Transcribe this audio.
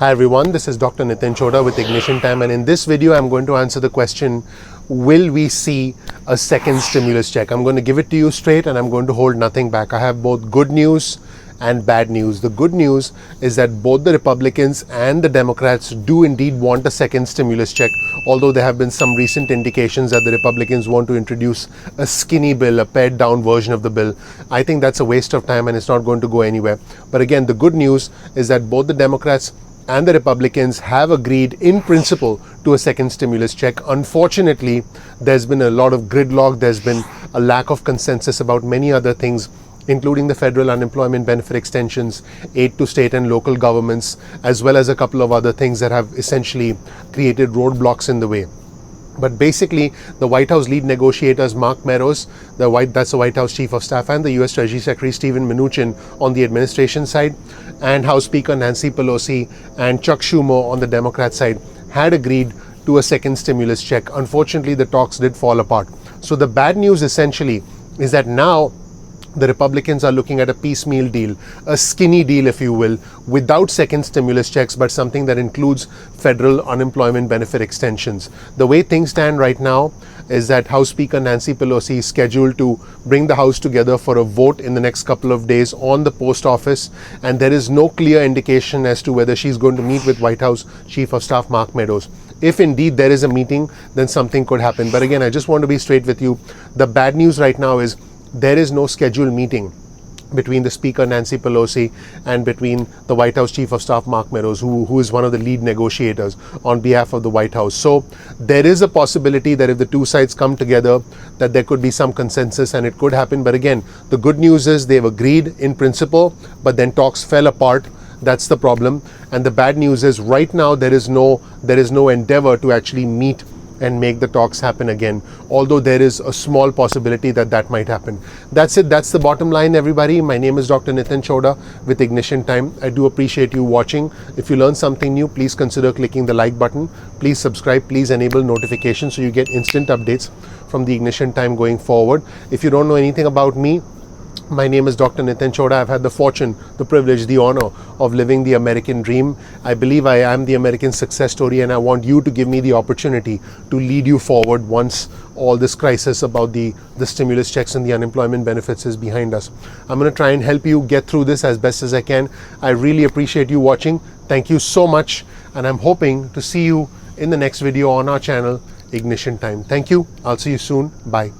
Hi everyone, this is Dr. Nitin Chhoda with Ignition Time, and in this video I'm going to answer the question, will we see a second stimulus check? I'm going to give it to you straight and I'm going to hold nothing back. I have both good news and bad news. The good news is that both the Republicans and the Democrats do indeed want a second stimulus check, although there have been some recent indications that the Republicans want to introduce a skinny bill, a pared down version of the bill. I think that's a waste of time and it's not going to go anywhere. But again, the good news is that both the Democrats and the Republicans have agreed in principle to a second stimulus check. Unfortunately, there's been a lot of gridlock, there's been a lack of consensus about many other things, including the federal unemployment benefit extensions, aid to state and local governments, as well as a couple of other things that have essentially created roadblocks in the way. But basically, the White House lead negotiators, Mark Meadows, that's the White House Chief of Staff, and the US Treasury Secretary Steven Mnuchin on the administration side, and House Speaker Nancy Pelosi and Chuck Schumer on the Democrat side, had agreed to a second stimulus check. Unfortunately, the talks did fall apart. So the bad news essentially is that now the Republicans are looking at a piecemeal deal, a skinny deal, if you will, without second stimulus checks, but something that includes federal unemployment benefit extensions. The way things stand right now is that House Speaker Nancy Pelosi is scheduled to bring the House together for a vote in the next couple of days on the post office, and there is no clear indication as to whether she's going to meet with White House Chief of Staff Mark Meadows. If indeed there is a meeting, then something could happen. But again, I just want to be straight with you. The bad news right now is there is no scheduled meeting between the Speaker Nancy Pelosi and between the White House Chief of Staff Mark Meadows, who is one of the lead negotiators on behalf of the White House. So there is a possibility that if the two sides come together, that there could be some consensus and it could happen. But again, the good news is they've agreed in principle, but then talks fell apart. That's the problem. And the bad news is right now there is no endeavor to actually meet and make the talks happen again, although there is a small possibility that that might happen. That's it. That's the bottom line, everybody. My name is Dr. Nitin Chhoda with Ignition Time. I do appreciate you watching. If you learn something new, please consider clicking the like button. Please subscribe. Please enable notifications so you get instant updates from the Ignition Time going forward. If you don't know anything about me, my name is Dr. Nitin Chhoda. I've had the fortune, the privilege, the honor of living the American dream. I believe I am the American success story, and I want you to give me the opportunity to lead you forward once all this crisis about the stimulus checks and the unemployment benefits is behind us. I'm going to try and help you get through this as best as I can. I really appreciate you watching. Thank you so much, and I'm hoping to see you in the next video on our channel, Ignition Time. Thank you. I'll see you soon. Bye.